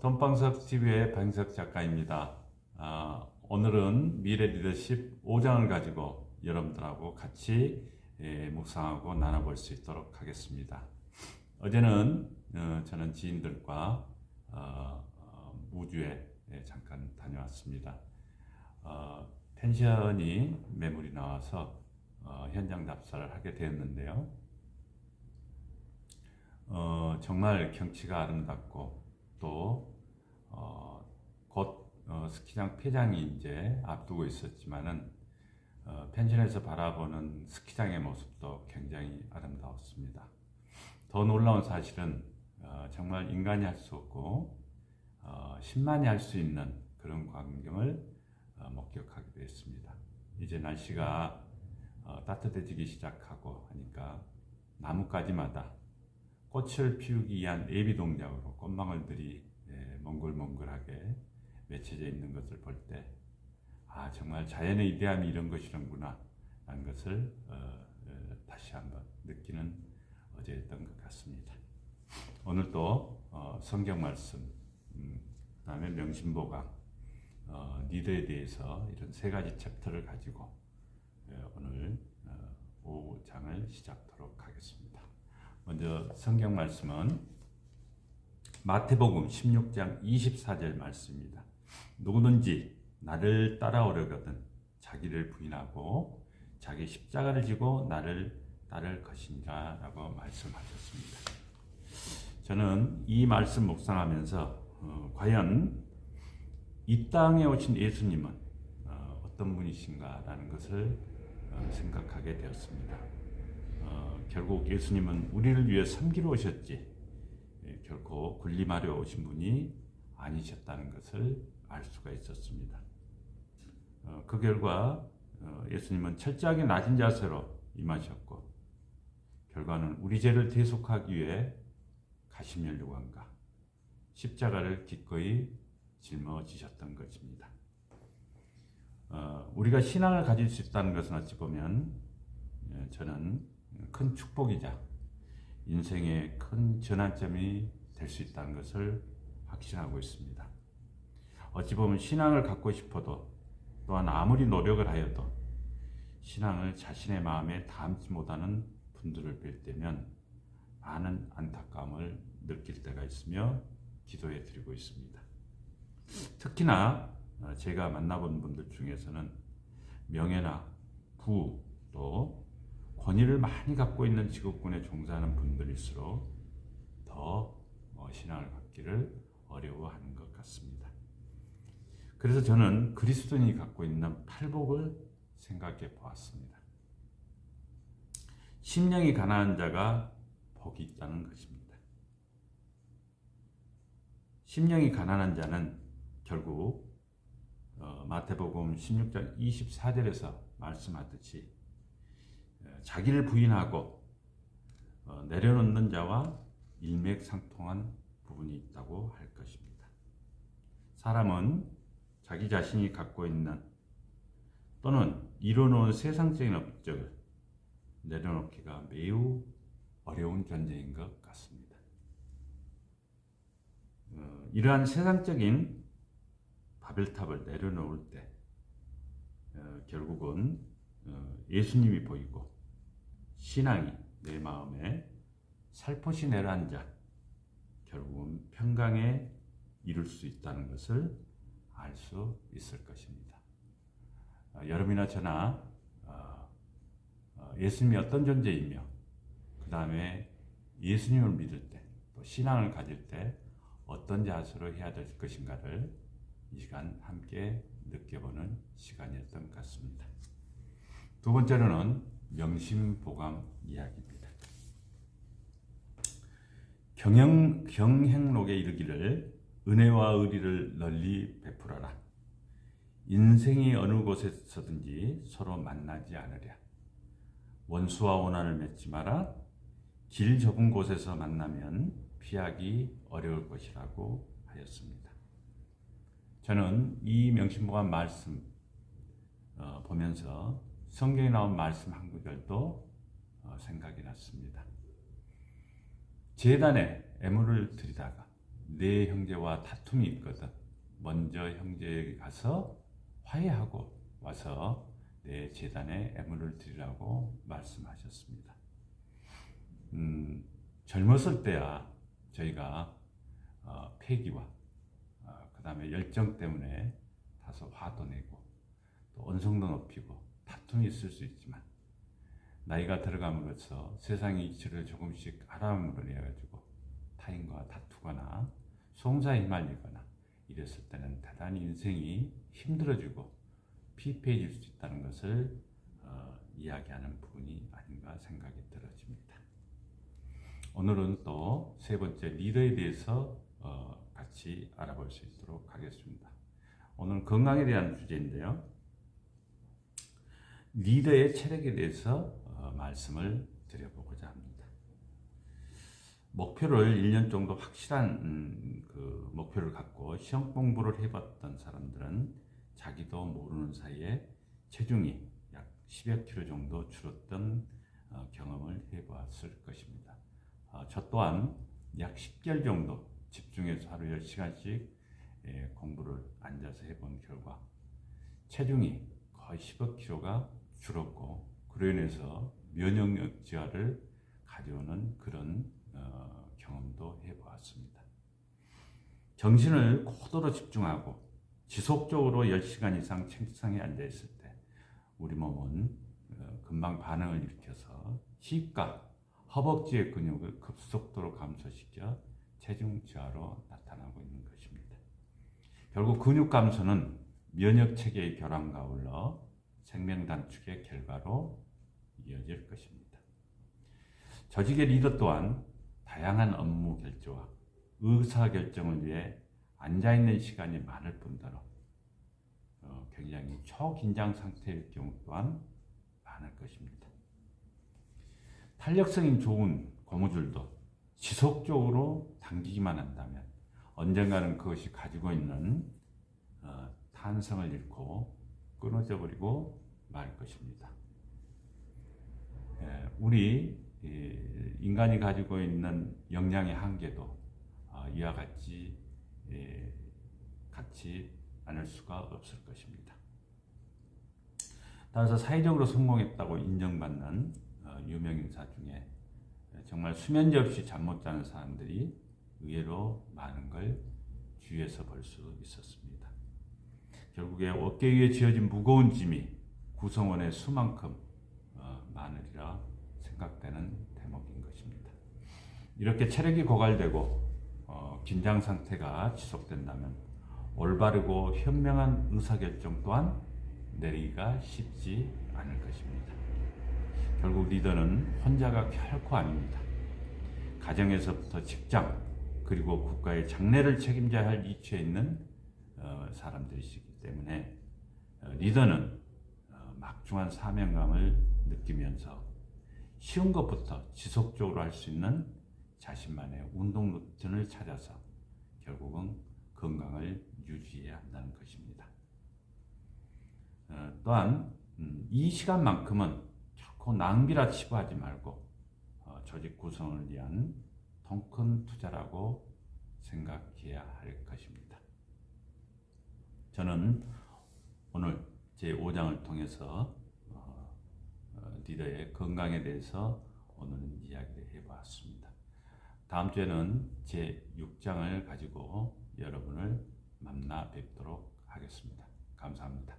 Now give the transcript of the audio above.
돈방석 TV의 방석 작가입니다. 오늘은 미래 리더십 5장을 가지고 여러분들하고 같이 묵상하고 나눠볼 수 있도록 하겠습니다. 어제는 저는 지인들과 무주에 잠깐 다녀왔습니다. 펜션이 매물이 나와서 현장 답사를 하게 되었는데요. 정말 경치가 아름답고 또 곧 스키장 폐장이 이제 앞두고 있었지만은 펜션에서 바라보는 스키장의 모습도 굉장히 아름다웠습니다. 더 놀라운 사실은 정말 인간이 할 수 없고 신만이 할 수 있는 그런 광경을 목격하게 되었습니다. 이제 날씨가 따뜻해지기 시작하고 하니까 나뭇가지마다 꽃을 피우기 위한 예비 동작으로 꽃망울들이 몽글몽글하게 맺혀져 있는 것을 볼 때 정말 자연의 이대함이 이런 것이란구나 라는 것을 다시 한번 느끼는 어제였던 것 같습니다. 오늘도 성경 말씀, 그 다음에 명심보강, 리더에 대해서 이런 세 가지 챕터를 가지고 오늘 5장을 시작하도록 하겠습니다. 먼저 성경 말씀은 마태복음 16장 24절 말씀입니다. 누구든지 나를 따라오려거든 자기를 부인하고 자기 십자가를 지고 나를 따를 것이니라 라고 말씀하셨습니다. 저는 이 말씀 묵상하면서 과연 이 땅에 오신 예수님은 어떤 분이신가 라는 것을 생각하게 되었습니다. 결국 예수님은 우리를 위해 섬기러 오셨지 결코 군림하려 오신 분이 아니셨다는 것을 알 수가 있었습니다. 그 결과 예수님은 철저하게 낮은 자세로 임하셨고 결과는 우리 죄를 대속하기 위해 가시면류관과 십자가를 기꺼이 짊어지셨던 것입니다. 우리가 신앙을 가질 수 있다는 것은 어찌 보면 저는 큰 축복이자 인생의 큰 전환점이 될 수 있다는 것을 확신하고 있습니다. 어찌 보면 신앙을 갖고 싶어도 또한 아무리 노력을 하여도 신앙을 자신의 마음에 담지 못하는 분들을 뵐 때면 많은 안타까움을 느낄 때가 있으며 기도해 드리고 있습니다. 특히나 제가 만나본 분들 중에서는 명예나 부 또 권위를 많이 갖고 있는 직업군에 종사하는 분들일수록 더 신앙을 갖기를 어려워하는 것 같습니다. 그래서 저는 그리스도인이 갖고 있는 팔복을 생각해 보았습니다. 심령이 가난한 자가 복이 있다는 것입니다. 심령이 가난한 자는 결국 마태복음 16장 24절에서 말씀하듯이 자기를 부인하고 내려놓는 자와 일맥상통한 부분이 있다고 할 것입니다. 사람은 자기 자신이 갖고 있는 또는 이뤄놓은 세상적인 업적을 내려놓기가 매우 어려운 존재인 것 같습니다. 이러한 세상적인 바벨탑을 내려놓을 때 결국은 예수님이 보이고 신앙이 내 마음에 살포시 내려앉아 결국은 평강에 이룰 수 있다는 것을 알 수 있을 것입니다. 여러분이나 저나 예수님이 어떤 존재이며 그 다음에 예수님을 믿을 때 또 신앙을 가질 때 어떤 자세로 해야 될 것인가를 이 시간 함께 느껴보는 시간이었던 것 같습니다. 두 번째로는 명심보감 이야기입니다. 경행록에 이르기를 은혜와 의리를 널리 베풀어라. 인생이 어느 곳에서든지 서로 만나지 않으랴. 원수와 원한을 맺지 마라. 길 좁은 곳에서 만나면 피하기 어려울 것이라고 하였습니다. 저는 이 명심보감 말씀 보면서 성경에 나온 말씀 한 구절도 생각이 났습니다. 제단에 애물을 드리다가 내 형제와 다툼이 있거든. 먼저 형제에게 가서 화해하고 와서 내 제단에 애물을 드리라고 말씀하셨습니다. 젊었을 때야 저희가 패기와 그 다음에 열정 때문에 다소 화도 내고 또 언성도 높이고 다툼이 있을 수 있지만 나이가 들어감으로써 세상의 이치를 조금씩 알아함으로 인해가지고 타인과 다투거나 송사에 휘말리거나 이랬을 때는 대단히 인생이 힘들어지고 피폐해질 수 있다는 것을 이야기하는 부분이 아닌가 생각이 들어집니다. 오늘은 또 세 번째 리더에 대해서 같이 알아볼 수 있도록 하겠습니다. 오늘 건강에 대한 주제인데요. 리더의 체력에 대해서 말씀을 드려보고자 합니다. 목표를 1년 정도 확실한 그 목표를 갖고 시험 공부를 해봤던 사람들은 자기도 모르는 사이에 체중이 약 10여 킬로 정도 줄었던 경험을 해보았을 것입니다. 저 또한 약 10개월 정도 집중해서 하루 10시간씩 공부를 앉아서 해본 결과 체중이 거의 10여 킬로가 줄었고 그로 인해서 면역력 저하를 가져오는 그런 경험도 해보았습니다. 정신을 고도로 집중하고 지속적으로 10시간 이상 책상에 앉아있을 때 우리 몸은 금방 반응을 일으켜서 힙과 허벅지의 근육을 급속도로 감소시켜 체중 저하로 나타나고 있는 것입니다. 결국 근육 감소는 면역 체계의 결함과 아울러 생명 단축의 결과로 이어질 것입니다. 조직의 리더 또한 다양한 업무 결조와 의사 결정을 위해 앉아있는 시간이 많을 뿐더러 굉장히 초긴장 상태일 경우 또한 많을 것입니다. 탄력성이 좋은 고무줄도 지속적으로 당기기만 한다면 언젠가는 그것이 가지고 있는 탄성을 잃고 끊어져 버리고 말 것입니다. 우리 인간이 가지고 있는 역량의 한계도 이와 같이 같지 않을 수가 없을 것입니다. 따라서 사회적으로 성공했다고 인정받는 유명인사 중에 정말 수면제 없이 잠 못 자는 사람들이 의외로 많은 걸 주위에서 볼 수 있었습니다. 결국에 어깨 위에 지어진 무거운 짐이 구성원의 수만큼 많으리라 생각되는 대목인 것입니다. 이렇게 체력이 고갈되고 긴장 상태가 지속된다면 올바르고 현명한 의사결정 또한 내리기가 쉽지 않을 것입니다. 결국 리더는 혼자가 결코 아닙니다. 가정에서부터 직장 그리고 국가의 장래를 책임져야 할 위치에 있는 사람들이시기 때문에 리더는 막중한 사명감을 느끼면서 쉬운 것부터 지속적으로 할 수 있는 자신만의 운동 루틴을 찾아서 결국은 건강을 유지해야 한다는 것입니다. 또한 이 시간만큼은 결코 낭비라 치부하지 말고 조직 구성을 위한 통큰 투자라고 생각해야 할 것입니다. 저는 오늘 제5장을 통해서 리더의 건강에 대해서 오늘은 이야기를 해보았습니다. 다음 주에는 제6장을 가지고 여러분을 만나 뵙도록 하겠습니다. 감사합니다.